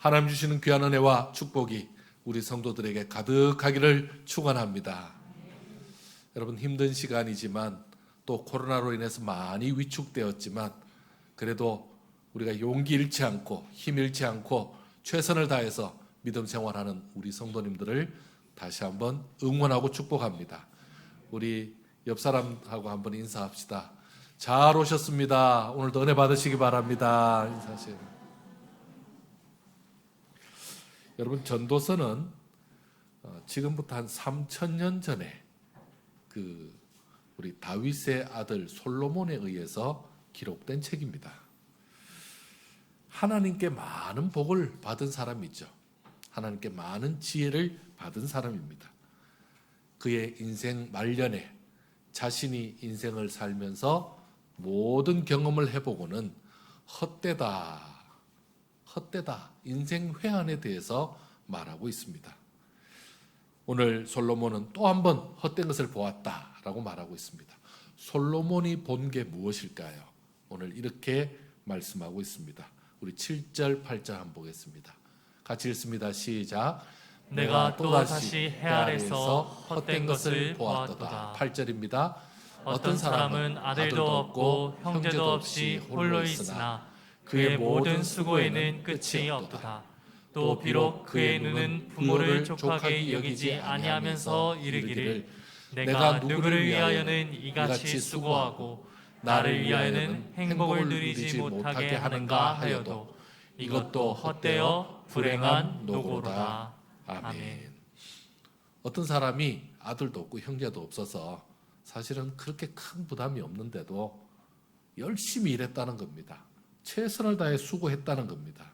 하나님 주시는 귀한 은혜와 축복이 우리 성도들에게 가득하기를 축원합니다. 여러분, 힘든 시간이지만 또 코로나로 인해서 많이 위축되었지만 그래도 우리가 용기 잃지 않고 힘 잃지 않고 최선을 다해서 믿음 생활하는 우리 성도님들을 다시 한번 응원하고 축복합니다. 우리 옆 사람하고 한번 인사합시다. 잘 오셨습니다. 오늘도 은혜 받으시기 바랍니다. 인사하세요. 여러분, 전도서는 지금부터 한 3000년 전에 우리 다윗의 아들 솔로몬에 의해서 기록된 책입니다. 하나님께 많은 복을 받은 사람이죠. 하나님께 많은 지혜를 받은 사람입니다. 그의 인생 말년에 자신이 인생을 살면서 모든 경험을 해보고는 헛되다, 인생 회한에 대해서 말하고 있습니다. 오늘 솔로몬은 또 한 번 헛된 것을 보았다라고 말하고 있습니다. 솔로몬이 본 게 무엇일까요? 오늘 이렇게 말씀하고 있습니다. 우리 7절, 8절 한번 보겠습니다. 같이 읽습니다. 시작. 내가 또다시 해 아래서 헛된 것을 보았도다. 8절입니다. 어떤 사람은 아들도 없고 형제도 없이 홀로 있으나 그의 모든 수고에는 끝이 없도다. 또 비록 그의 눈은 부모를 족하게 여기지 아니하면서 이르기를 내가 누구를 위하여는 이같이 수고하고 나를 위하여는 행복을 누리지 못하게 하는가 하여도 이것도 헛되어 불행한 노고로다. 아멘. 어떤 사람이 아들도 없고 형제도 없어서 사실은 그렇게 큰 부담이 없는데도 열심히 일했다는 겁니다. 최선을 다해 수고했다는 겁니다.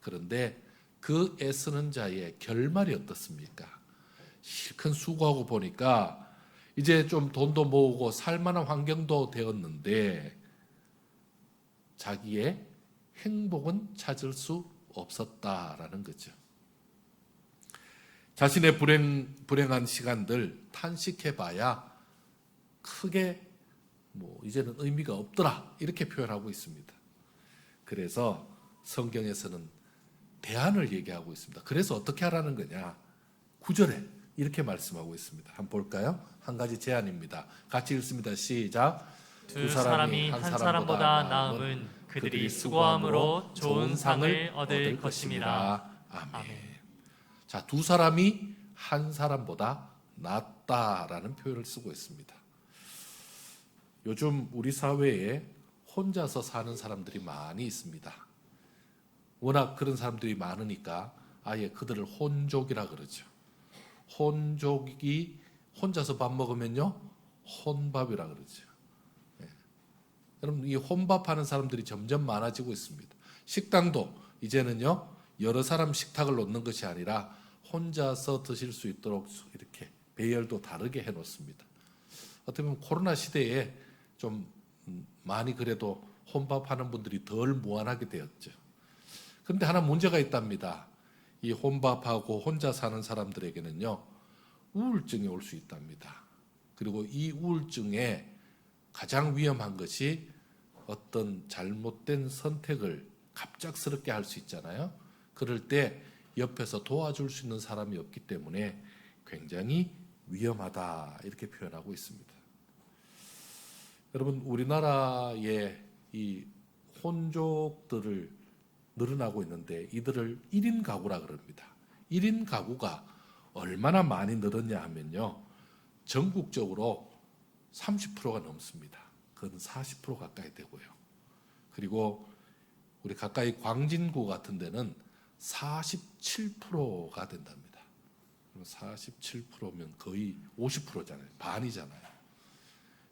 그런데 그 애쓰는 자의 결말이 어떻습니까? 실컷 수고하고 보니까 이제 좀 돈도 모으고 살만한 환경도 되었는데 자기의 행복은 찾을 수 없었다라는 거죠. 자신의 불행한 시간들 탄식해봐야 크게 이제는 의미가 없더라 이렇게 표현하고 있습니다. 그래서 성경에서는 대안을 얘기하고 있습니다. 그래서 어떻게 하라는 거냐? 9절에 이렇게 말씀하고 있습니다. 한번 볼까요? 한 가지 제안입니다. 같이 읽습니다. 시작. 두 사람이 한 사람보다 나음은 그들이 수고함으로 좋은 상을 얻을 것임이라. 아멘. 자, 두 사람이 한 사람보다 낫다라는 표현을 쓰고 있습니다. 요즘 우리 사회에 혼자서 사는 사람들이 많이 있습니다. 워낙 그런 사람들이 많으니까 아예 그들을 혼족이라 그러죠. 혼족이 혼자서 밥 먹으면요 혼밥이라 그러죠. 네. 여러분, 이 혼밥하는 사람들이 점점 많아지고 있습니다. 식당도 이제는요 여러 사람 식탁을 놓는 것이 아니라 혼자서 드실 수 있도록 이렇게 배열도 다르게 해놓습니다. 어떻게 보면 코로나 시대에 좀 많이 그래도 혼밥하는 분들이 덜 무한하게 되었죠. 그런데 하나 문제가 있답니다. 이 혼밥하고 혼자 사는 사람들에게는요 우울증이 올 수 있답니다. 그리고 이 우울증에 가장 위험한 것이 어떤 잘못된 선택을 갑작스럽게 할 수 있잖아요. 그럴 때 옆에서 도와줄 수 있는 사람이 없기 때문에 굉장히 위험하다 이렇게 표현하고 있습니다. 여러분, 우리나라의 이 혼족들을 늘어나고 있는데 이들을 1인 가구라 그럽니다. 1인 가구가 얼마나 많이 늘었냐 하면요 전국적으로 30%가 넘습니다. 그건 40% 가까이 되고요. 그리고 우리 가까이 광진구 같은 데는 47%가 된답니다. 47%면 거의 50%잖아요. 반이잖아요.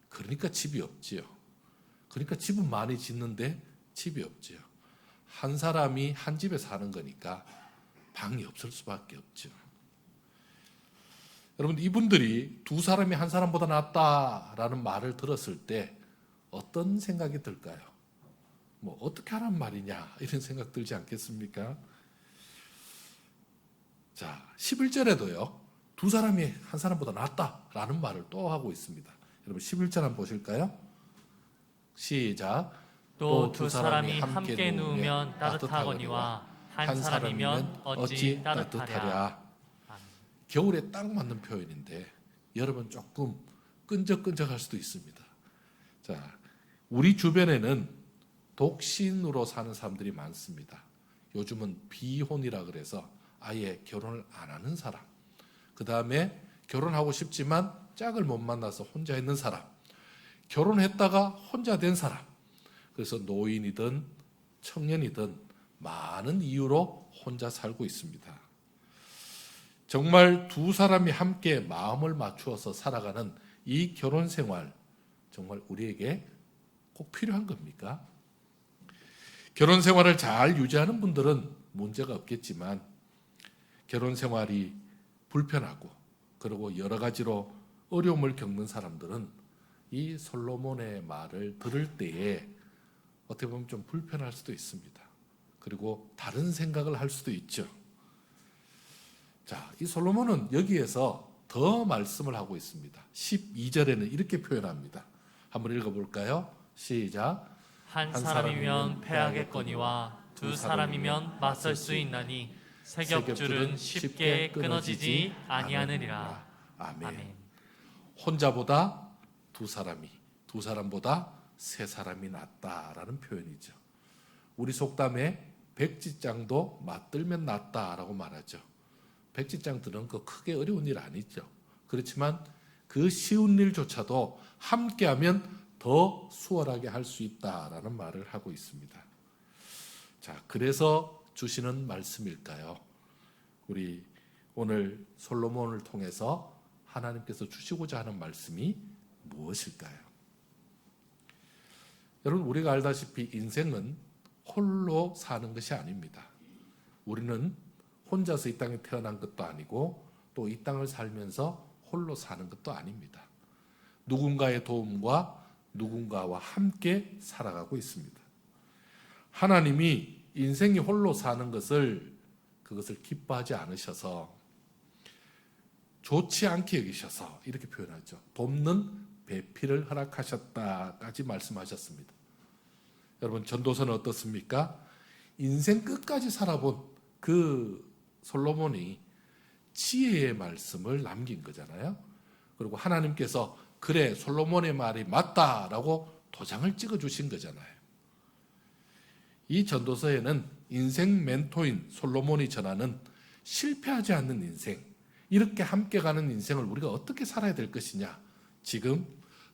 그러니까 집이 없지요. 그러니까 집은 많이 짓는데 집이 없지요. 한 사람이 한 집에 사는 거니까 방이 없을 수밖에 없죠. 여러분, 이분들이 두 사람이 한 사람보다 낫다라는 말을 들었을 때 어떤 생각이 들까요? 어떻게 하란 말이냐 이런 생각 들지 않겠습니까? 자, 11절에도요 두 사람이 한 사람보다 낫다라는 말을 또 하고 있습니다. 여러분 11절 한번 보실까요? 시작. 또 두 사람이 함께 누우면 따뜻하거니와 한 사람이면 어찌 따뜻하랴. 아멘. 겨울에 딱 맞는 표현인데 여러분 조금 끈적끈적할 수도 있습니다. 자, 우리 주변에는 독신으로 사는 사람들이 많습니다. 요즘은 비혼이라 그래서 아예 결혼을 안 하는 사람, 그 다음에 결혼하고 싶지만 짝을 못 만나서 혼자 있는 사람, 결혼했다가 혼자 된 사람, 그래서 노인이든 청년이든 많은 이유로 혼자 살고 있습니다. 정말 두 사람이 함께 마음을 맞추어서 살아가는 이 결혼 생활, 정말 우리에게 꼭 필요한 겁니까? 결혼 생활을 잘 유지하는 분들은 문제가 없겠지만 결혼 생활이 불편하고 그리고 여러 가지로 어려움을 겪는 사람들은 이 솔로몬의 말을 들을 때에 어떻게 보면 좀 불편할 수도 있습니다. 그리고 다른 생각을 할 수도 있죠. 자, 이 솔로몬은 여기에서 더 말씀을 하고 있습니다. 12절에는 이렇게 표현합니다. 한번 읽어볼까요? 시작. 한 사람이면 패하겠거니와 두 사람이면 맞설 수 있나니 새 겹줄은 쉽게 끊어지지 아니하느니라. 아멘. 혼자보다 두 사람보다 세 사람이 낫다라는 표현이죠. 우리 속담에 백지장도 맞들면 낫다라고 말하죠. 백지장들은 그 크게 어려운 일 아니죠. 그렇지만 그 쉬운 일조차도 함께하면 더 수월하게 할 수 있다라는 말을 하고 있습니다. 자, 그래서 주시는 말씀일까요? 우리 오늘 솔로몬을 통해서 하나님께서 주시고자 하는 말씀이 무엇일까요? 여러분, 우리가 알다시피 인생은 홀로 사는 것이 아닙니다. 우리는 혼자서 이 땅에 태어난 것도 아니고 또 이 땅을 살면서 홀로 사는 것도 아닙니다. 누군가의 도움과 누군가와 함께 살아가고 있습니다. 하나님이 인생이 홀로 사는 그것을 기뻐하지 않으셔서 좋지 않게 여기셔서 이렇게 표현하죠. 돕는 배필을 허락하셨다까지 말씀하셨습니다. 여러분, 전도서는 어떻습니까? 인생 끝까지 살아본 그 솔로몬이 지혜의 말씀을 남긴 거잖아요. 그리고 하나님께서 그래, 솔로몬의 말이 맞다라고 도장을 찍어주신 거잖아요. 이 전도서에는 인생 멘토인 솔로몬이 전하는 실패하지 않는 인생, 이렇게 함께 가는 인생을 우리가 어떻게 살아야 될 것이냐, 지금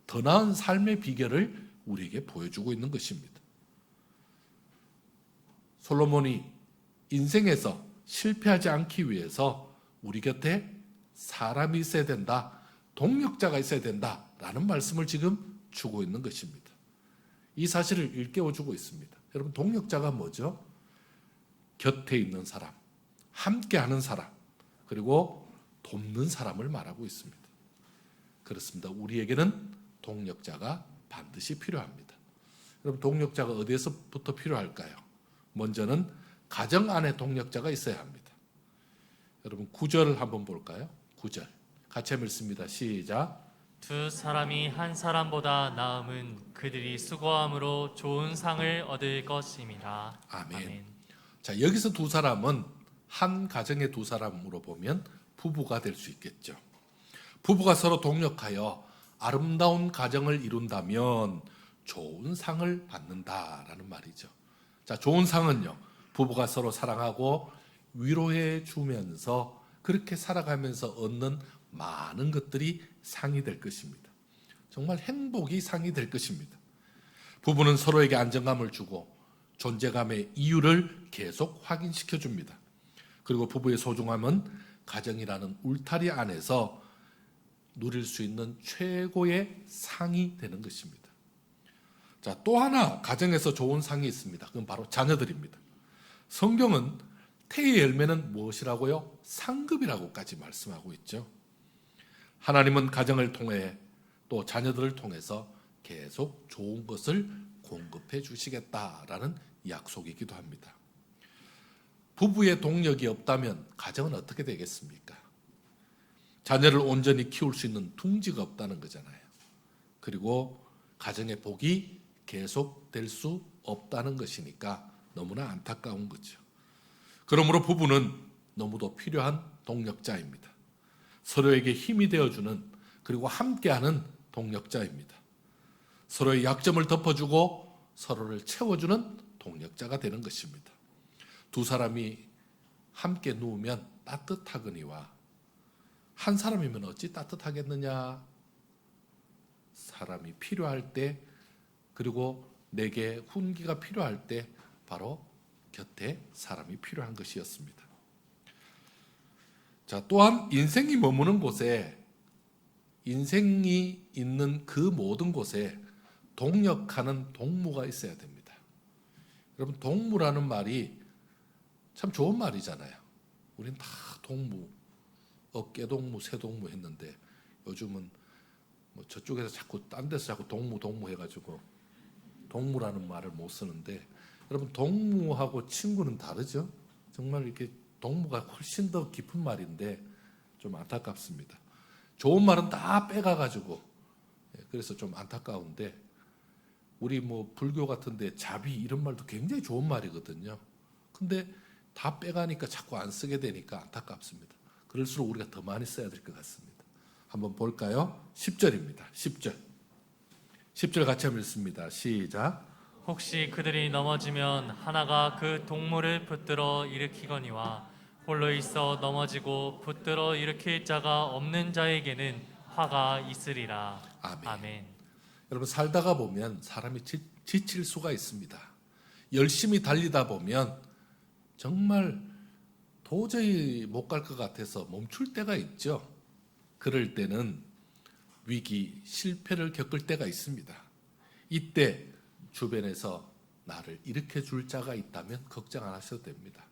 더 나은 삶의 비결을 우리에게 보여주고 있는 것입니다. 솔로몬이 인생에서 실패하지 않기 위해서 우리 곁에 사람이 있어야 된다, 동력자가 있어야 된다라는 말씀을 지금 주고 있는 것입니다. 이 사실을 일깨워주고 있습니다. 여러분, 동력자가 뭐죠? 곁에 있는 사람, 함께하는 사람, 그리고 돕는 사람을 말하고 있습니다. 그렇습니다. 우리에게는 동력자가 반드시 필요합니다. 여러분, 동력자가 어디에서부터 필요할까요? 먼저는 가정 안에 동력자가 있어야 합니다. 여러분, 9절 한번 볼까요? 9절 같이 읽습니다. 시작. 두 사람이 한 사람보다 나음은 그들이 수고함으로 좋은 상을 얻을 것임이라. 아멘. 자, 여기서 두 사람은 한 가정의 두 사람으로 보면 부부가 될 수 있겠죠. 부부가 서로 동력하여 아름다운 가정을 이룬다면 좋은 상을 받는다라는 말이죠. 자, 좋은 상은요, 부부가 서로 사랑하고 위로해 주면서 그렇게 살아가면서 얻는 많은 것들이 상이 될 것입니다. 정말 행복이 상이 될 것입니다. 부부는 서로에게 안정감을 주고 존재감의 이유를 계속 확인시켜 줍니다. 그리고 부부의 소중함은 가정이라는 울타리 안에서 누릴 수 있는 최고의 상이 되는 것입니다. 자, 또 하나 가정에서 좋은 상이 있습니다. 그건 바로 자녀들입니다. 성경은 태의 열매는 무엇이라고요? 상급이라고까지 말씀하고 있죠. 하나님은 가정을 통해 또 자녀들을 통해서 계속 좋은 것을 공급해 주시겠다라는 약속이기도 합니다. 부부의 동력이 없다면 가정은 어떻게 되겠습니까? 자녀를 온전히 키울 수 있는 둥지가 없다는 거잖아요. 그리고 가정의 복이 계속 될 수 없다는 것이니까 너무나 안타까운 거죠. 그러므로 부부는 너무도 필요한 동력자입니다. 서로에게 힘이 되어주는 그리고 함께하는 동력자입니다. 서로의 약점을 덮어주고 서로를 채워주는 동력자가 되는 것입니다. 두 사람이 함께 누우면 따뜻하거니와 한 사람이면 어찌 따뜻하겠느냐. 사람이 필요할 때 그리고 내게 훈기가 필요할 때 바로 곁에 사람이 필요한 것이었습니다. 자, 또한 인생이 머무는 곳에 인생이 있는 그 모든 곳에 동력하는 동무가 있어야 됩니다. 여러분 동무라는 말이 참 좋은 말이잖아요. 우린 다 동무, 어깨동무, 새동무 했는데 요즘은 뭐 저쪽에서 자꾸 딴 데서 자꾸 동무 해가지고 동무라는 말을 못 쓰는데 여러분 동무하고 친구는 다르죠? 정말 이렇게 동무가 훨씬 더 깊은 말인데 좀 안타깝습니다. 좋은 말은 다 빼가가지고 그래서 좀 안타까운데 우리 뭐 불교 같은데 자비 이런 말도 굉장히 좋은 말이거든요. 근데 다 빼가니까 자꾸 안 쓰게 되니까 안타깝습니다. 그럴수록 우리가 더 많이 써야 될 것 같습니다. 한번 볼까요? 10절입니다. 10절. 10절 같이 한번 읽습니다. 시작. 혹시 그들이 넘어지면 하나가 그 동물을 붙들어 일으키거니와 홀로 있어 넘어지고 붙들어 일으킬 자가 없는 자에게는 화가 있으리라. 아멘. 아멘. 여러분 살다가 보면 사람이 지칠 수가 있습니다. 열심히 달리다 보면 정말 도저히 못 갈 것 같아서 멈출 때가 있죠. 그럴 때는 위기, 실패를 겪을 때가 있습니다. 이때 주변에서 나를 일으켜 줄 자가 있다면 걱정 안 하셔도 됩니다.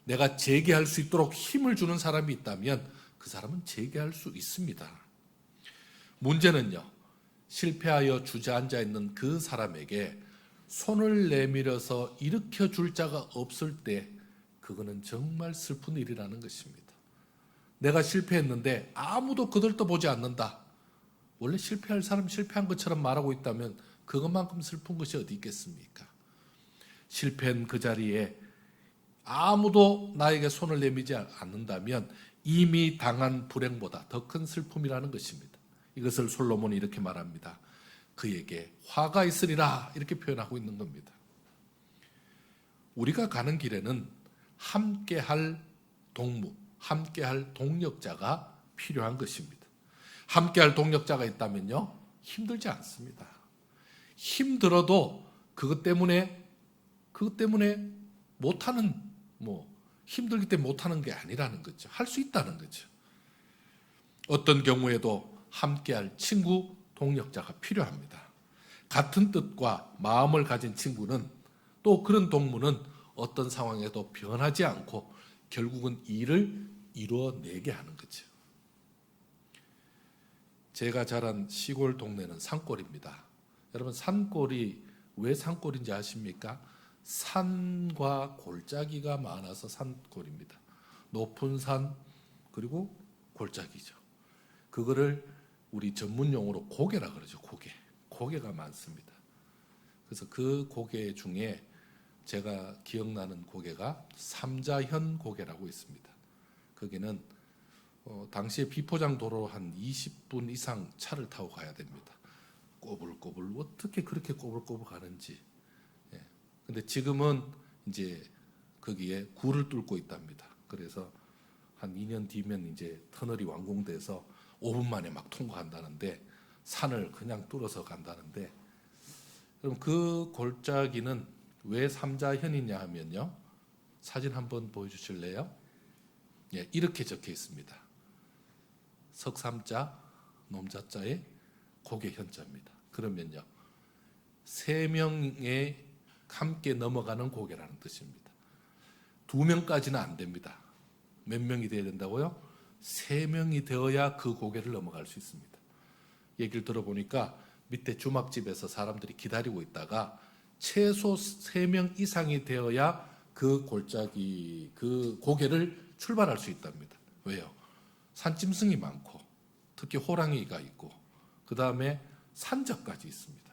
내가 재개할 수 있도록 힘을 주는 사람이 있다면 그 사람은 재개할 수 있습니다. 문제는요, 실패하여 주저앉아 있는 그 사람에게 손을 내밀어서 일으켜 줄 자가 없을 때 그거는 정말 슬픈 일이라는 것입니다. 내가 실패했는데 아무도 그들도 보지 않는다. 원래 실패할 사람 실패한 것처럼 말하고 있다면 그것만큼 슬픈 것이 어디 있겠습니까? 실패한 그 자리에 아무도 나에게 손을 내밀지 않는다면 이미 당한 불행보다 더 큰 슬픔이라는 것입니다. 이것을 솔로몬이 이렇게 말합니다. 그에게 화가 있으리라 이렇게 표현하고 있는 겁니다. 우리가 가는 길에는 함께할 동무, 함께할 동력자가 필요한 것입니다. 함께할 동력자가 있다면요 힘들지 않습니다. 힘들어도 그것 때문에 못하는 힘들기 때문에 못하는 게 아니라는 거죠. 할 수 있다는 거죠. 어떤 경우에도 함께할 친구, 동력자가 필요합니다. 같은 뜻과 마음을 가진 친구는 또 그런 동무는 어떤 상황에도 변하지 않고 결국은 일을 이루어내게 하는 거죠. 제가 자란 시골 동네는 산골입니다. 여러분 산골이 왜 산골인지 아십니까? 산과 골짜기가 많아서 산골입니다. 높은 산 그리고 골짜기죠. 그거를 우리 전문 용어로 고개라 그러죠. 고개가 많습니다. 그래서 그 고개 중에 제가 기억나는 고개가 삼자현 고개라고 있습니다. 거기는 당시에 비포장 도로 한 20분 이상 차를 타고 가야 됩니다. 꼬불꼬불 어떻게 그렇게 꼬불꼬불 가는지. 근데 지금은 이제 거기에 굴을 뚫고 있답니다. 그래서 한 2년 뒤면 이제 터널이 완공돼서 5분 만에 막 통과한다는데 산을 그냥 뚫어서 간다는데 그럼 그 골짜기는 왜 삼자현이냐 하면요. 사진 한번 보여주실래요? 이렇게 적혀 있습니다. 석삼자, 놈자자에 고개 현자입니다. 그러면요. 3명의 함께 넘어가는 고개라는 뜻입니다. 2명까지는 안 됩니다. 몇 명이 되어야 된다고요? 3명이 되어야 그 고개를 넘어갈 수 있습니다. 얘기를 들어보니까 밑에 주막집에서 사람들이 기다리고 있다가 최소 3명 이상이 되어야 그 골짜기, 그 고개를 출발할 수 있답니다. 왜요? 산짐승이 많고 특히 호랑이가그 다음에 산적까지 있습니다.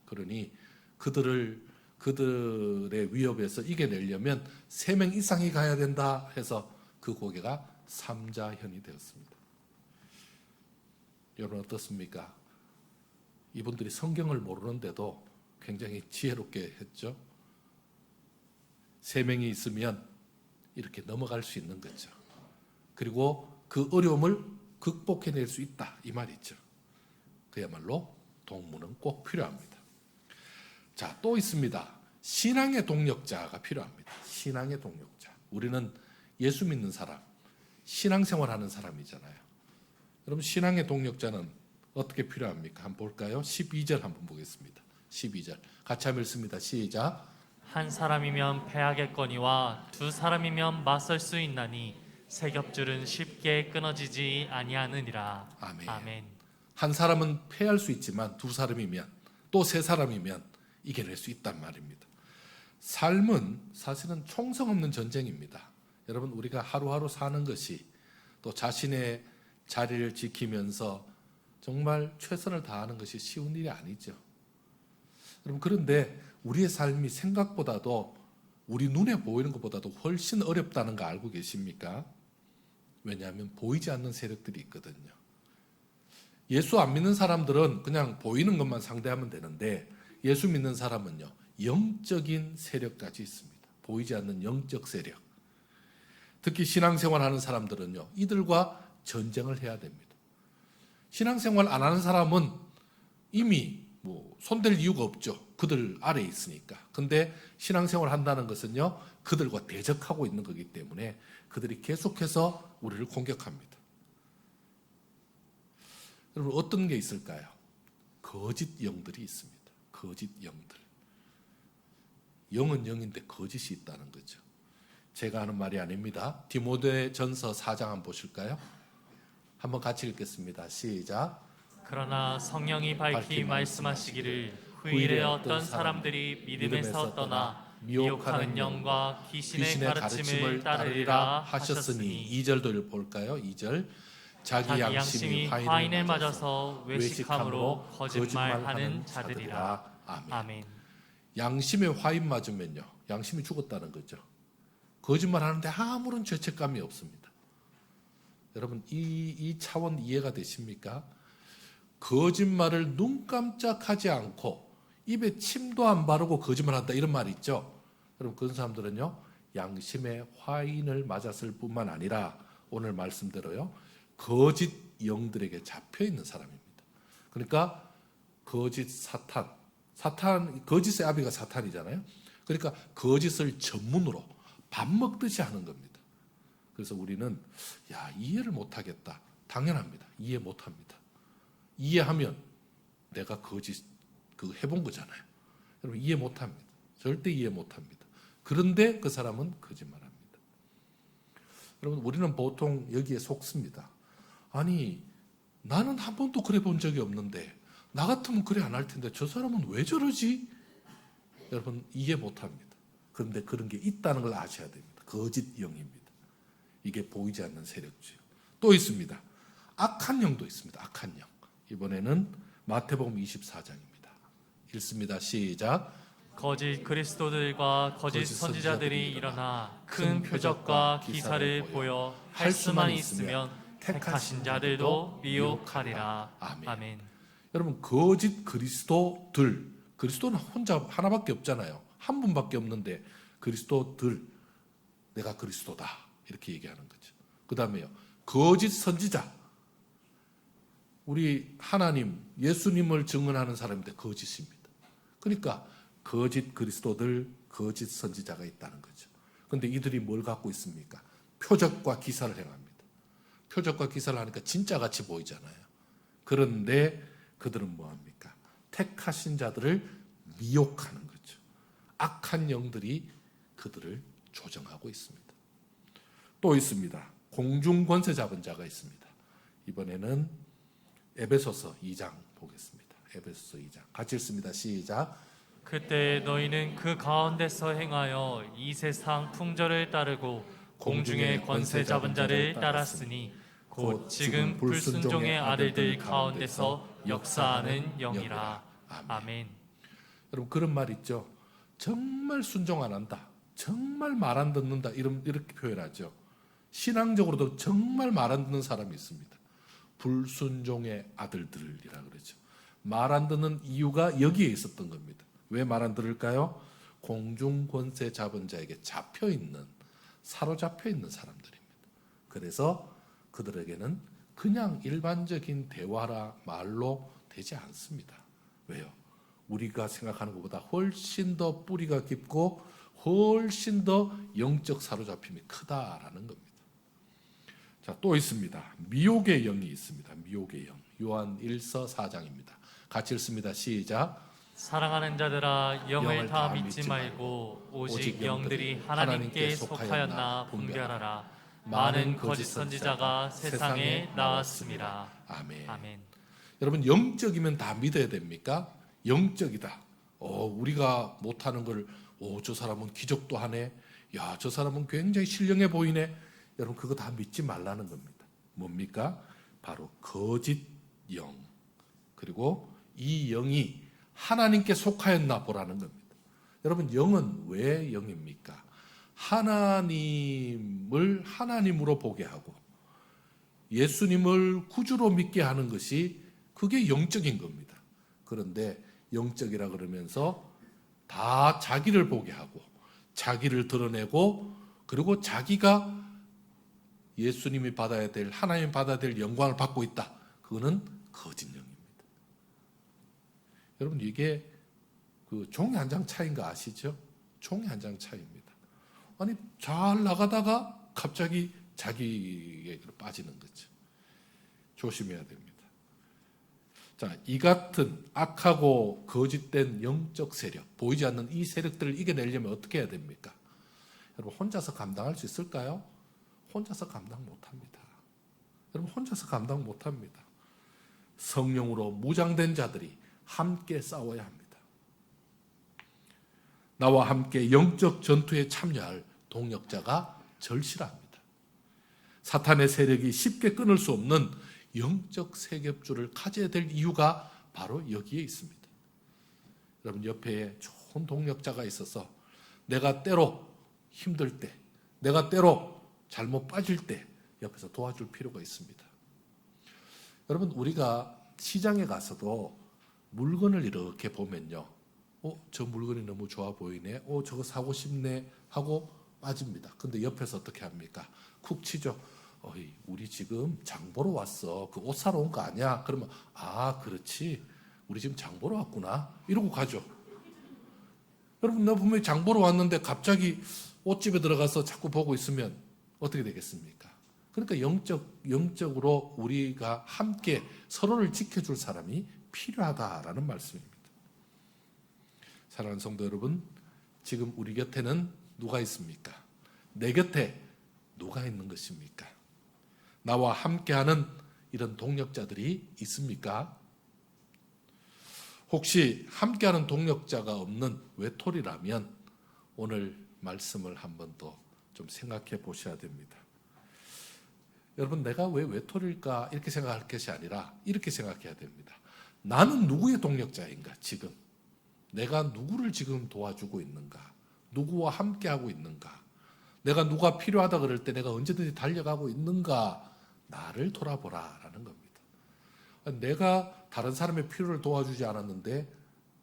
그러니 그들의 위협에서 이겨내려면 3명 이상이 가야 된다 해서 그 고개가 삼자현이 되었습니다. 여러분 어떻습니까? 이분들이 성경을 모르는데도 굉장히 지혜롭게 했죠. 3명이 있으면 이렇게 넘어갈 수 있는 거죠. 그리고 그 어려움을 극복해낼 수 있다 이 말이죠. 그야말로 동무는 꼭 필요합니다. 자, 또 있습니다. 신앙의 동력자가 필요합니다. 신앙의 동력자. 우리는 예수 믿는 사람, 신앙생활하는 사람이잖아요. 여러분 신앙의 동력자는 어떻게 필요합니까? 한번 볼까요? 12절 한번 보겠습니다. 12절 같이 한번 읽습니다. 시작. 한 사람이면 패하겠거니와 두 사람이면 맞설 수 있나니 세 겹줄은 쉽게 끊어지지 아니하느니라. 아멘. 아멘. 한 사람은 패할 수 있지만 두 사람이면 또 세 사람이면 이겨낼 수 있단 말입니다. 삶은 사실은 총성 없는 전쟁입니다. 여러분 우리가 하루하루 사는 것이 또 자신의 자리를 지키면서 정말 최선을 다하는 것이 쉬운 일이 아니죠. 여러분 그런데 우리의 삶이 생각보다도 우리 눈에 보이는 것보다도 훨씬 어렵다는 거 알고 계십니까? 왜냐하면 보이지 않는 세력들이 있거든요. 예수 안 믿는 사람들은 그냥 보이는 것만 상대하면 되는데 예수 믿는 사람은요 영적인 세력까지 있습니다. 보이지 않는 영적 세력. 특히 신앙생활하는 사람들은요 이들과 전쟁을 해야 됩니다. 신앙생활 안 하는 사람은 이미 손댈 이유가 없죠. 그들 아래에 있으니까. 근데 신앙생활 한다는 것은요 그들과 대적하고 있는 거기 때문에 그들이 계속해서 우리를 공격합니다. 여러분 어떤 게 있을까요? 거짓 영들이 있습니다. 거짓 영들. 영은 영인데 거짓이 있다는 거죠. 제가 하는 말이 아닙니다. 디모데전서 4장 한번 보실까요? 한번 같이 읽겠습니다. 시작. 그러나 성령이 밝히 말씀하시기를 후일에 어떤 사람들이 믿음에서 떠나 미혹하는 영과 귀신의 가르침을 따르리라 하셨으니 2절도 볼까요? 2절. 자기 양심이 화인을 맞아서 외식함으로 거짓말하는 자들이라. 아멘. 양심의 화인 맞으면요 양심이 죽었다는 거죠. 거짓말하는데 아무런 죄책감이 없습니다. 여러분 이 차원 이해가 되십니까? 거짓말을 눈 깜짝하지 않고 입에 침도 안 바르고 거짓말한다 이런 말 있죠. 여러분 그런 사람들은요 양심의 화인을 맞았을 뿐만 아니라 오늘 말씀대로요 거짓 영들에게 잡혀 있는 사람입니다. 그러니까 거짓 사탄 거짓의 아비가 사탄이잖아요. 그러니까 거짓을 전문으로 밥 먹듯이 하는 겁니다. 그래서 우리는 이해를 못하겠다. 당연합니다. 이해 못합니다. 이해하면 내가 거짓 해본 거잖아요. 여러분 이해 못합니다. 절대 이해 못합니다. 그런데 그 사람은 거짓말합니다. 여러분 우리는 보통 여기에 속습니다. 아니 나는 한 번도 그래 본 적이 없는데 나 같으면 그래 안 할 텐데 저 사람은 왜 저러지? 여러분 이해 못합니다. 그런데 그런 게 있다는 걸 아셔야 됩니다. 거짓 영입니다. 이게 보이지 않는 세력주요. 또 있습니다. 악한 영도 있습니다. 악한 영. 이번에는 마태복음 24장입니다. 읽습니다. 시작. 거짓 그리스도들과 거짓 선지자들이 일어나 큰 표적과 기사를 보여 할 수만 있으면 택하신 자들도 미혹하리라. 아멘. 여러분 거짓 그리스도들, 그리스도는 혼자 하나밖에 없잖아요. 한 분밖에 없는데 그리스도들, 내가 그리스도다 이렇게 얘기하는 거죠. 그 다음에요 거짓 선지자, 우리 하나님 예수님을 증언하는 사람인데 거짓입니다. 그러니까 거짓 그리스도들, 거짓 선지자가 있다는 거죠. 그런데 이들이 뭘 갖고 있습니까? 표적과 기사를 행합니다. 표적과 기사를 하니까 진짜같이 보이잖아요. 그런데 그들은 뭐합니까? 택하신 자들을 미혹하는 거죠. 악한 영들이 그들을 조정하고 있습니다. 또 있습니다. 공중 권세 잡은 자가 있습니다. 이번에는 에베소서 2장 보겠습니다. 에베소서 2장 같이 읽습니다. 시작. 그때 너희는 그 가운데서 행하여 이 세상 풍조를 따르고 공중의 권세 잡은 자를 따랐으니 곧 지금 불순종의 아들들 가운데서 역사하는 영이라. 아멘. 여러분 그런 말 있죠. 정말 순종 안 한다, 정말 말 안 듣는다, 이렇게 표현하죠. 신앙적으로도 정말 말 안 듣는 사람이 있습니다. 불순종의 아들들이라 그러죠. 말 안 듣는 이유가 여기에 있었던 겁니다. 왜 말 안 들을까요? 공중 권세 잡은 자에게 사로잡혀 있는 사람들입니다. 그래서 그들에게는 그냥 일반적인 대화라 말로 되지 않습니다. 왜요? 우리가 생각하는 것보다 훨씬 더 뿌리가 깊고 훨씬 더 영적 사로잡힘이 크다라는 겁니다. 자, 또 있습니다. 미혹의 영이 있습니다. 미혹의 영. 요한 1서 4장입니다. 같이 읽습니다. 시작. 사랑하는 자들아, 영을 다 믿지 말고 오직 영들이 하나님께 속하였나 분별하라. 많은 거짓 선지자가 세상에 나왔습니다. 아멘. 아멘. 여러분, 영적이면 다 믿어야 됩니까? 영적이다. 우리가 못하는 걸, 저 사람은 기적도 하네. 야, 저 사람은 굉장히 신령해 보이네. 여러분, 그거 다 믿지 말라는 겁니다. 뭡니까? 바로 거짓 영. 그리고 이 영이 하나님께 속하였나 보라는 겁니다. 여러분, 영은 왜 영입니까? 하나님을 하나님으로 보게 하고 예수님을 구주로 믿게 하는 것이, 그게 영적인 겁니다. 그런데 영적이라 그러면서 다 자기를 보게 하고 자기를 드러내고, 그리고 자기가 예수님이 받아야 될, 하나님이 받아야 될 영광을 받고 있다. 그거는 거짓 영입니다. 여러분, 이게 그 종이 한 장 차이인 거 아시죠? 종이 한 장 차이입니다. 아니, 잘 나가다가 갑자기 자기에게로 빠지는 거죠. 조심해야 됩니다. 자, 이 같은 악하고 거짓된 영적 세력, 보이지 않는 이 세력들을 이겨내려면 어떻게 해야 됩니까? 여러분, 혼자서 감당할 수 있을까요? 혼자서 감당 못합니다. 여러분, 혼자서 감당 못합니다. 성령으로 무장된 자들이 함께 싸워야 합니다. 나와 함께 영적 전투에 참여할 동역자가 절실합니다. 사탄의 세력이 쉽게 끊을 수 없는 영적 세겹줄을 가져야 될 이유가 바로 여기에 있습니다. 여러분, 옆에 좋은 동역자가 있어서 내가 때로 힘들 때, 내가 때로 잘못 빠질 때 옆에서 도와줄 필요가 있습니다. 여러분, 우리가 시장에 가서도 물건을 이렇게 보면요, 저 물건이 너무 좋아 보이네, 저거 사고 싶네 하고 빠집니다. 근데 옆에서 어떻게 합니까? 쿡 치죠. 우리 지금 장 보러 왔어. 그 옷 사러 온 거 아니야? 그러면, 그렇지, 우리 지금 장 보러 왔구나, 이러고 가죠. 여러분, 나 분명히 장 보러 왔는데 갑자기 옷집에 들어가서 자꾸 보고 있으면 어떻게 되겠습니까? 그러니까 영적으로 우리가 함께 서로를 지켜줄 사람이 필요하다라는 말씀입니다. 사랑하는 성도 여러분, 지금 우리 곁에는 누가 있습니까? 내 곁에 누가 있는 것입니까? 나와 함께하는 이런 동역자들이 있습니까? 혹시 함께하는 동역자가 없는 외톨이라면 오늘 말씀을 한 번 더 좀 생각해 보셔야 됩니다. 여러분, 내가 왜 외톨일까 이렇게 생각할 것이 아니라 이렇게 생각해야 됩니다. 나는 누구의 동역자인가? 지금 내가 누구를 지금 도와주고 있는가? 누구와 함께하고 있는가? 내가 누가 필요하다 그럴 때 내가 언제든지 달려가고 있는가? 나를 돌아보라라는 겁니다. 내가 다른 사람의 필요를 도와주지 않았는데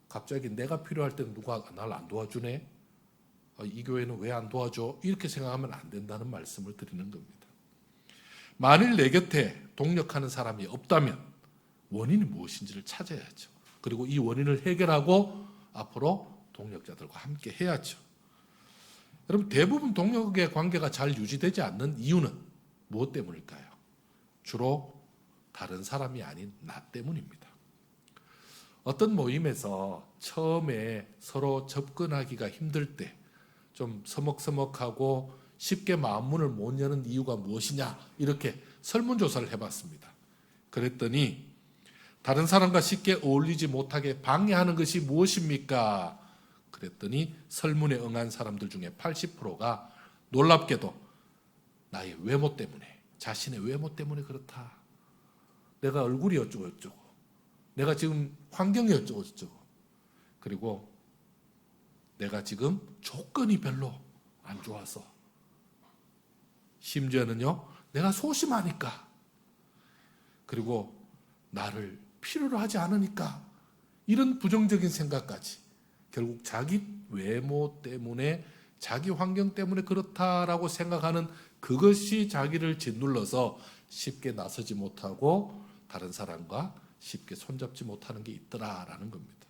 갑자기 내가 필요할 때는 누가 나를 안 도와주네? 이 교회는 왜 안 도와줘? 이렇게 생각하면 안 된다는 말씀을 드리는 겁니다. 만일 내 곁에 동력하는 사람이 없다면 원인이 무엇인지를 찾아야죠. 그리고 이 원인을 해결하고 앞으로 동력자들과 함께 해야죠. 여러분, 대부분 동력의 관계가 잘 유지되지 않는 이유는 무엇 때문일까요? 주로 다른 사람이 아닌 나 때문입니다. 어떤 모임에서 처음에 서로 접근하기가 힘들 때 좀 서먹서먹하고 쉽게 마음문을 못 여는 이유가 무엇이냐, 이렇게 설문조사를 해봤습니다. 그랬더니 다른 사람과 쉽게 어울리지 못하게 방해하는 것이 무엇입니까? 그랬더니 설문에 응한 사람들 중에 80%가 놀랍게도 나의 외모 때문에, 자신의 외모 때문에 그렇다. 내가 얼굴이 어쩌고 내가 지금 환경이 어쩌고 그리고 내가 지금 조건이 별로 안 좋아서, 심지어는요 내가 소심하니까, 그리고 나를 필요로 하지 않으니까, 이런 부정적인 생각까지, 결국 자기 외모 때문에, 자기 환경 때문에 그렇다라고 생각하는 그것이 자기를 짓눌러서 쉽게 나서지 못하고 다른 사람과 쉽게 손잡지 못하는 게 있더라라는 겁니다.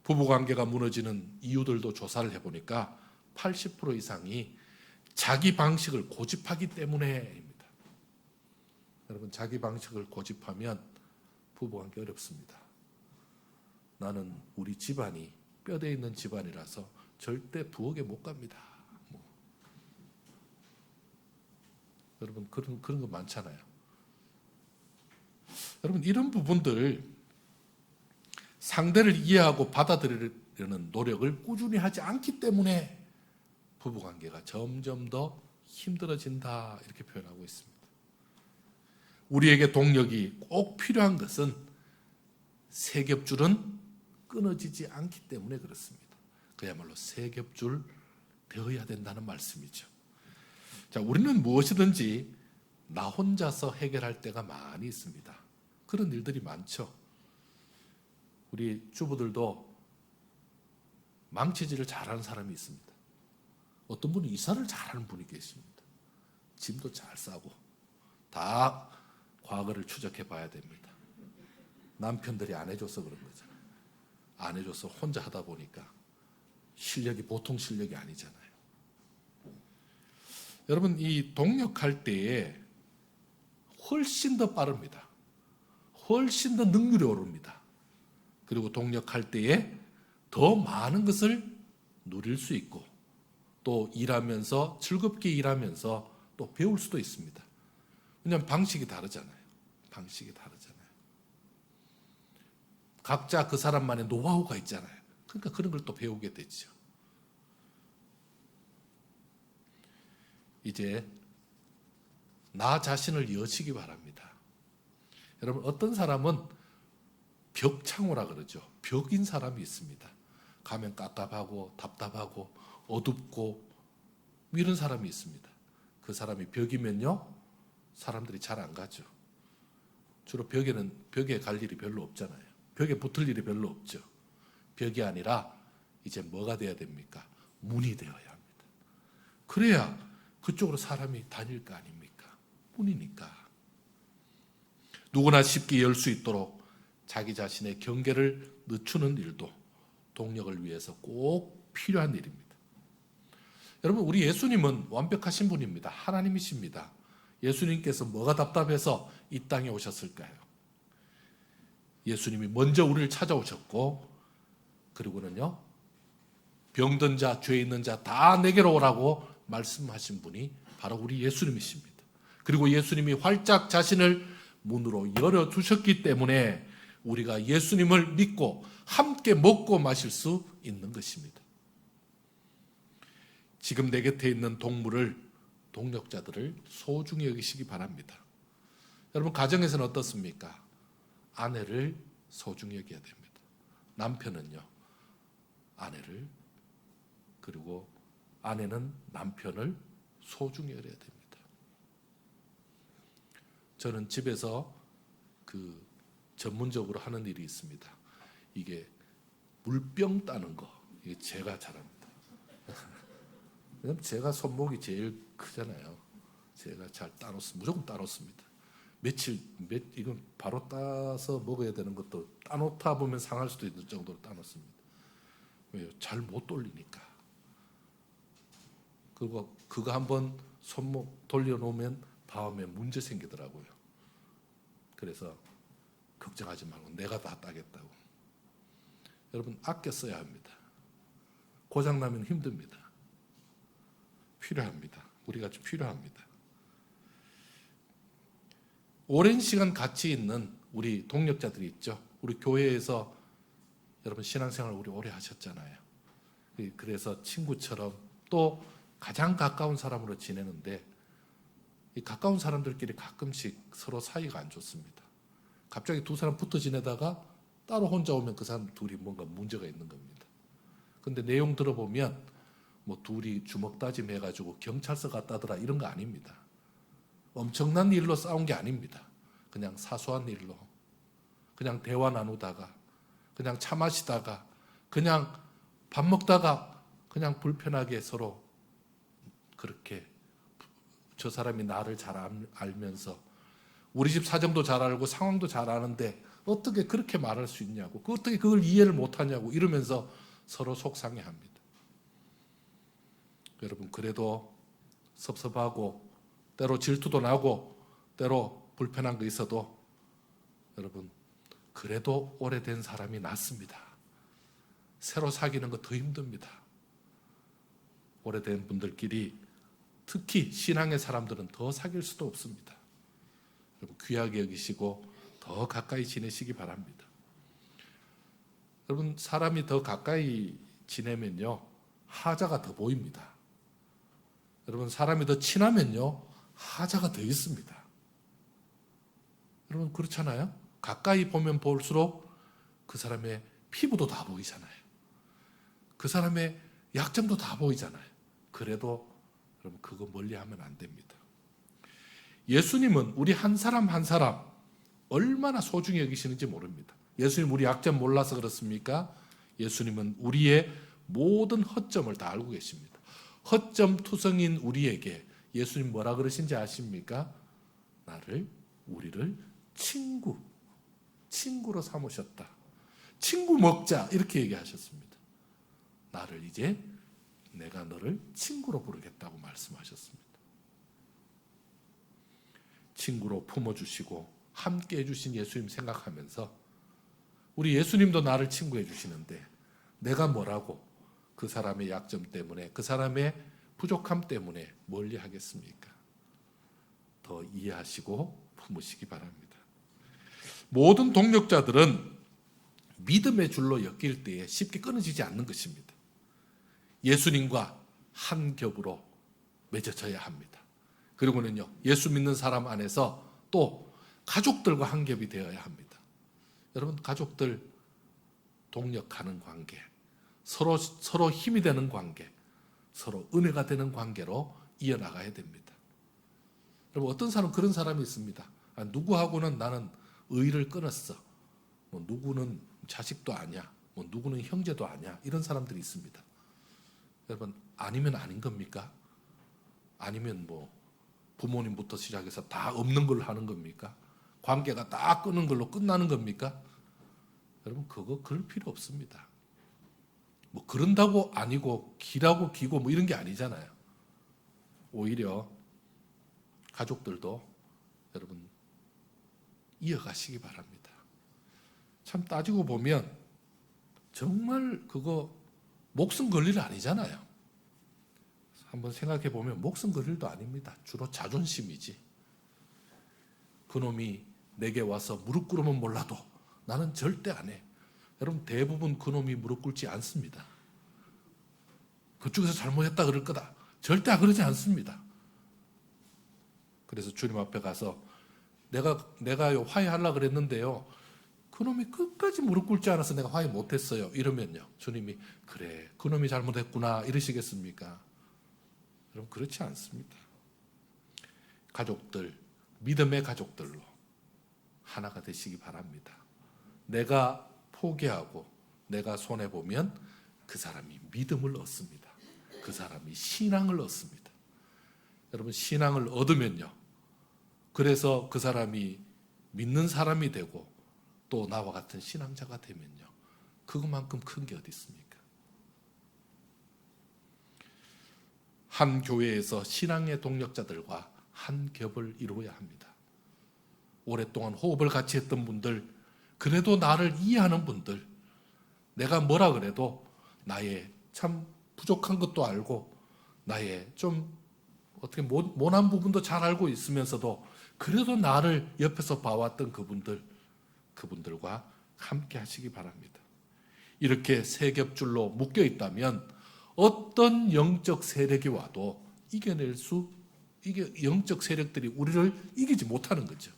부부관계가 무너지는 이유들도 조사를 해보니까 80% 이상이 자기 방식을 고집하기 때문에입니다. 여러분, 자기 방식을 고집하면 부부관계 어렵습니다. 나는 우리 집안이 뼈대 있는 집안이라서 절대 부엌에 못 갑니다. 여러분, 그런 거 많잖아요. 여러분, 이런 부분들 상대를 이해하고 받아들이려는 노력을 꾸준히 하지 않기 때문에 부부관계가 점점 더 힘들어진다, 이렇게 표현하고 있습니다. 우리에게 동력이 꼭 필요한 것은 세겹줄은 끊어지지 않기 때문에 그렇습니다. 그야말로 세겹줄 되어야 된다는 말씀이죠. 자, 우리는 무엇이든지 나 혼자서 해결할 때가 많이 있습니다. 그런 일들이 많죠. 우리 주부들도 망치질을 잘하는 사람이 있습니다. 어떤 분은 이사를 잘하는 분이 계십니다. 짐도 잘 싸고, 다 과거를 추적해 봐야 됩니다. 남편들이 안 해줘서 그런 거잖아요. 안 해줘서 혼자 하다 보니까 실력이 보통 실력이 아니잖아요. 여러분, 이 동력할 때에 훨씬 더 빠릅니다. 훨씬 더 능률이 오릅니다. 그리고 동력할 때에 더 많은 것을 누릴 수 있고, 또 일하면서 즐겁게 일하면서 또 배울 수도 있습니다. 왜냐하면 방식이 다르잖아요. 방식이 다르잖아요. 각자 그 사람만의 노하우가 있잖아요. 그러니까 그런 걸 또 배우게 되죠. 이제 나 자신을 여시기 바랍니다. 여러분, 어떤 사람은 벽창호라 그러죠. 벽인 사람이 있습니다. 가면 깝깝하고 답답하고 어둡고 이런 사람이 있습니다. 그 사람이 벽이면요, 사람들이 잘 안 가죠. 주로 벽에 갈 일이 별로 없잖아요. 벽에 붙을 일이 별로 없죠. 벽이 아니라 이제 뭐가 돼야 됩니까? 문이 되어야 합니다. 그래야 그쪽으로 사람이 다닐 거 아닙니까? 문이니까. 누구나 쉽게 열 수 있도록 자기 자신의 경계를 늦추는 일도 동력을 위해서 꼭 필요한 일입니다. 여러분, 우리 예수님은 완벽하신 분입니다. 하나님이십니다. 예수님께서 뭐가 답답해서 이 땅에 오셨을까요? 예수님이 먼저 우리를 찾아오셨고, 그리고는요, 병든 자, 죄 있는 자 다 내게로 오라고 말씀하신 분이 바로 우리 예수님이십니다. 그리고 예수님이 활짝 자신을 문으로 열어주셨기 때문에 우리가 예수님을 믿고 함께 먹고 마실 수 있는 것입니다. 지금 내 곁에 있는 동력자들을 소중히 여기시기 바랍니다. 여러분, 가정에서는 어떻습니까? 아내를 소중히 여겨야 됩니다. 남편은요, 아내를, 그리고 아내는 남편을 소중히 여겨야 됩니다. 저는 집에서 전문적으로 하는 일이 있습니다. 이게 물병 따는 거, 이게 제가 잘합니다. 왜냐면 제가 손목이 제일 크잖아요. 제가 잘 따놓습니다. 무조건 따놓습니다. 이건 바로 따서 먹어야 되는 것도 따놓다 보면 상할 수도 있는 정도로 따놓습니다. 왜요? 잘 못 돌리니까. 그리고 그거 한번 손목 돌려놓으면 다음에 문제 생기더라고요. 그래서 걱정하지 말고 내가 다 따겠다고. 여러분, 아껴 써야 합니다. 고장나면 힘듭니다. 필요합니다. 우리가 좀 필요합니다. 오랜 시간 같이 있는 우리 동력자들이 있죠. 우리 교회에서 여러분 신앙생활 우리 오래 하셨잖아요. 그래서 친구처럼 또 가장 가까운 사람으로 지내는데, 이 가까운 사람들끼리 가끔씩 서로 사이가 안 좋습니다. 갑자기 두 사람 붙어 지내다가 따로 혼자 오면 그 사람 둘이 뭔가 문제가 있는 겁니다. 근데 내용 들어보면 뭐 둘이 주먹 다짐해가지고 경찰서 갔다더라 이런 거 아닙니다. 엄청난 일로 싸운 게 아닙니다. 그냥 사소한 일로, 그냥 대화 나누다가, 그냥 차 마시다가, 그냥 밥 먹다가 그냥 불편하게 서로 그렇게 저 사람이 나를 잘 알면서 우리 집 사정도 잘 알고 상황도 잘 아는데 어떻게 그렇게 말할 수 있냐고, 어떻게 그걸 이해를 못하냐고 이러면서 서로 속상해합니다. 여러분, 그래도 섭섭하고 때로 질투도 나고 때로 불편한 거 있어도 여러분, 그래도 오래된 사람이 낫습니다. 새로 사귀는 거 더 힘듭니다. 오래된 분들끼리, 특히 신앙의 사람들은 더 사귈 수도 없습니다. 여러분, 귀하게 여기시고 더 가까이 지내시기 바랍니다. 여러분, 사람이 더 가까이 지내면요, 하자가 더 보입니다. 여러분, 사람이 더 친하면요, 하자가 더 있습니다. 여러분, 그렇잖아요? 가까이 보면 볼수록 그 사람의 피부도 다 보이잖아요. 그 사람의 약점도 다 보이잖아요. 그래도 여러분, 그거 멀리하면 안 됩니다. 예수님은 우리 한 사람 한 사람 얼마나 소중히 여기시는지 모릅니다. 예수님 우리 약점 몰라서 그렇습니까? 예수님은 우리의 모든 허점을 다 알고 계십니다. 허점 투성인 우리에게 예수님 뭐라 그러신지 아십니까? 우리를 친구로 삼으셨다. 친구 먹자 이렇게 얘기하셨습니다. 이제 내가 너를 친구로 부르겠다고 말씀하셨습니다. 친구로 품어주시고 함께 해주신 예수님 생각하면서 우리 예수님도 나를 친구해 주시는데 내가 뭐라고 그 사람의 약점 때문에, 그 사람의 부족함 때문에 멀리 하겠습니까? 더 이해하시고 품으시기 바랍니다. 모든 동력자들은 믿음의 줄로 엮일 때에 쉽게 끊어지지 않는 것입니다. 예수님과 한 겹으로 맺어져야 합니다. 그리고는요, 예수 믿는 사람 안에서 또 가족들과 한 겹이 되어야 합니다. 여러분, 가족들 동력하는 관계, 서로 힘이 되는 관계, 서로 은혜가 되는 관계로 이어나가야 됩니다. 여러분, 어떤 사람은 그런 사람이 있습니다. 누구하고는 나는 의를 끊었어. 뭐 누구는 자식도 아니야. 뭐 누구는 형제도 아니야. 이런 사람들이 있습니다. 여러분, 아니면 아닌 겁니까? 아니면 뭐 부모님부터 시작해서 다 없는 걸로 하는 겁니까? 관계가 다 끊는 걸로 끝나는 겁니까? 여러분, 그럴 필요 없습니다. 뭐 그런다고 아니고 기라고 기고 뭐 이런 게 아니잖아요. 오히려 가족들도 여러분 이어가시기 바랍니다. 참 따지고 보면 정말 그거 목숨 걸릴 일 아니잖아요. 한번 생각해 보면 목숨 걸릴 일도 아닙니다. 주로 자존심이지. 그놈이 내게 와서 무릎 꿇으면 몰라도 나는 절대 안 해. 여러분, 대부분 그놈이 무릎 꿇지 않습니다. 그쪽에서 잘못했다 그럴 거다. 절대 그러지 않습니다. 그래서 주님 앞에 가서 내가 화해하려고 그랬는데요, 그놈이 끝까지 무릎 꿇지 않아서 내가 화해 못했어요. 이러면요, 주님이 그래, 그놈이 잘못했구나 이러시겠습니까? 여러분, 그렇지 않습니다. 가족들, 믿음의 가족들로 하나가 되시기 바랍니다. 내가 포기하고 내가 손해보면 그 사람이 믿음을 얻습니다. 그 사람이 신앙을 얻습니다. 여러분, 신앙을 얻으면요, 그래서 그 사람이 믿는 사람이 되고 또 나와 같은 신앙자가 되면요, 그것만큼 큰 게 어디 있습니까? 한 교회에서 신앙의 동력자들과 한 겹을 이루어야 합니다. 오랫동안 호흡을 같이 했던 분들, 그래도 나를 이해하는 분들, 내가 뭐라 그래도 나의 참 부족한 것도 알고 나의 좀 어떻게 모난 부분도 잘 알고 있으면서도 그래도 나를 옆에서 봐왔던 그분들과 함께 하시기 바랍니다. 이렇게 세 겹줄로 묶여 있다면 어떤 영적 세력이 와도 이게 영적 세력들이 우리를 이기지 못하는 거죠.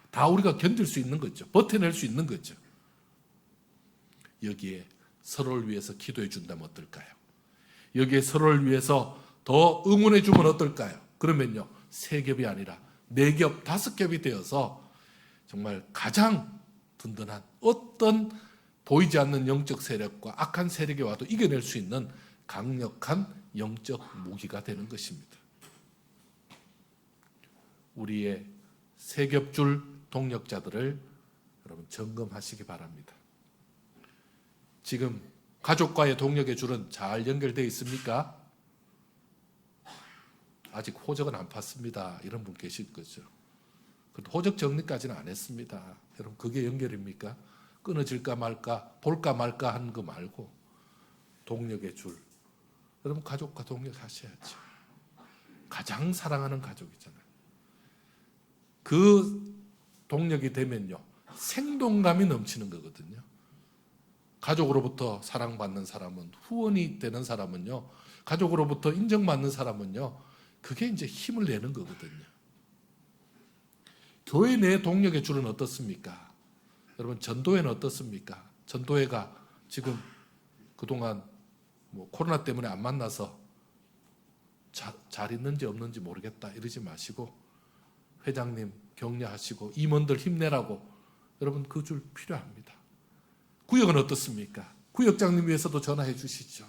다 우리가 견딜 수 있는 거죠. 버텨낼 수 있는 거죠. 여기에 서로를 위해서 기도해 준다면 어떨까요? 여기에 서로를 위해서 더 응원해 주면 어떨까요? 그러면요, 3겹이 아니라 4겹, 5겹이 되어서 정말 가장 든든한 어떤 보이지 않는 영적 세력과 악한 세력에 와도 이겨낼 수 있는 강력한 영적 무기가 되는 것입니다. 우리의 3겹줄 동력자들을 여러분 점검하시기 바랍니다. 지금 가족과의 동력의 줄은 잘 연결되어 있습니까? 아직 호적은 안 팠습니다. 이런 분 계실 거죠. 호적 정리까지는 안 했습니다. 여러분, 그게 연결입니까? 끊어질까 말까, 볼까 말까 하는 거 말고 동력의 줄. 여러분, 가족과 동력하셔야죠. 가장 사랑하는 가족이잖아요. 그 동력이 되면요, 생동감이 넘치는 거거든요. 가족으로부터 사랑받는 사람은, 후원이 되는 사람은요, 가족으로부터 인정받는 사람은요, 그게 이제 힘을 내는 거거든요. 교회 내 동력의 줄은 어떻습니까? 여러분, 전도회는 어떻습니까? 전도회가 지금 그동안 코로나 때문에 안 만나서 잘 있는지 없는지 모르겠다 이러지 마시고, 회장님 격려하시고 임원들 힘내라고, 여러분 그 줄 필요합니다. 구역은 어떻습니까? 구역장님 위해서도 전화해 주시죠.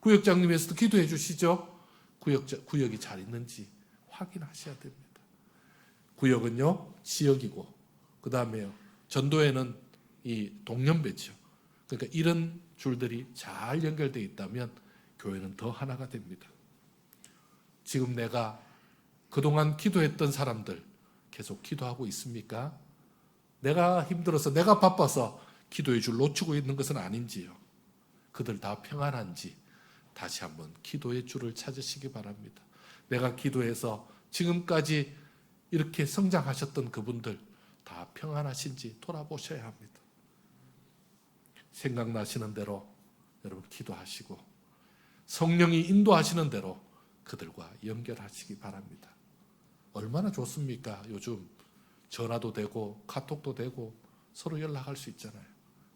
구역장님 위해서도 기도해 주시죠. 구역이 잘 있는지 확인하셔야 됩니다. 구역은요, 지역이고, 그 다음에요, 전도에는 이 동년배죠. 그러니까 이런 줄들이 잘 연결되어 있다면 교회는 더 하나가 됩니다. 지금 내가 그동안 기도했던 사람들 계속 기도하고 있습니까? 내가 힘들어서, 내가 바빠서 기도의 줄 놓치고 있는 것은 아닌지요. 그들 다 평안한지 다시 한번 기도의 줄을 찾으시기 바랍니다. 내가 기도해서 지금까지 이렇게 성장하셨던 그분들 다 평안하신지 돌아보셔야 합니다. 생각나시는 대로 여러분 기도하시고, 성령이 인도하시는 대로 그들과 연결하시기 바랍니다. 얼마나 좋습니까? 요즘 전화도 되고 카톡도 되고 서로 연락할 수 있잖아요.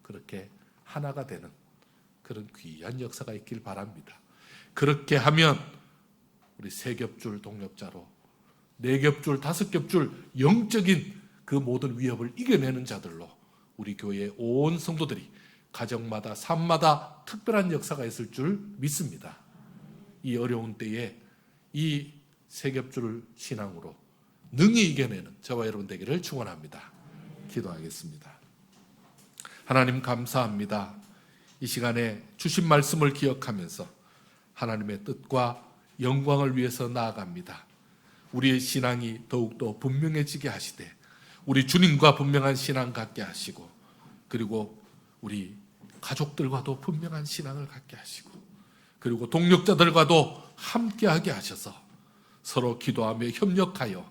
그렇게 하나가 되는 그런 귀한 역사가 있길 바랍니다. 그렇게 하면 우리 3겹줄 동력자로 4겹줄, 5겹줄 영적인 그 모든 위협을 이겨내는 자들로 우리 교회의 온 성도들이 가정마다 삶마다 특별한 역사가 있을 줄 믿습니다. 이 어려운 때에 이 3겹줄 신앙으로 능히 이겨내는 저와 여러분 되기를 축원합니다. 기도하겠습니다. 하나님 감사합니다. 이 시간에 주신 말씀을 기억하면서 하나님의 뜻과 영광을 위해서 나아갑니다. 우리의 신앙이 더욱더 분명해지게 하시되, 우리 주님과 분명한 신앙 갖게 하시고, 그리고 우리 가족들과도 분명한 신앙을 갖게 하시고, 그리고 동력자들과도 함께하게 하셔서 서로 기도하며 협력하여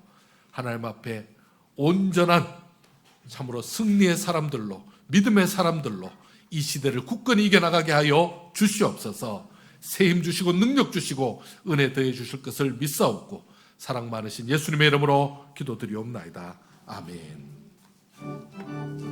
하나님 앞에 온전한 참으로 승리의 사람들로, 믿음의 사람들로 이 시대를 굳건히 이겨나가게 하여 주시옵소서. 새 힘 주시고 능력 주시고 은혜 더해 주실 것을 믿사옵고 사랑 많으신 예수님의 이름으로 기도드리옵나이다. 아멘.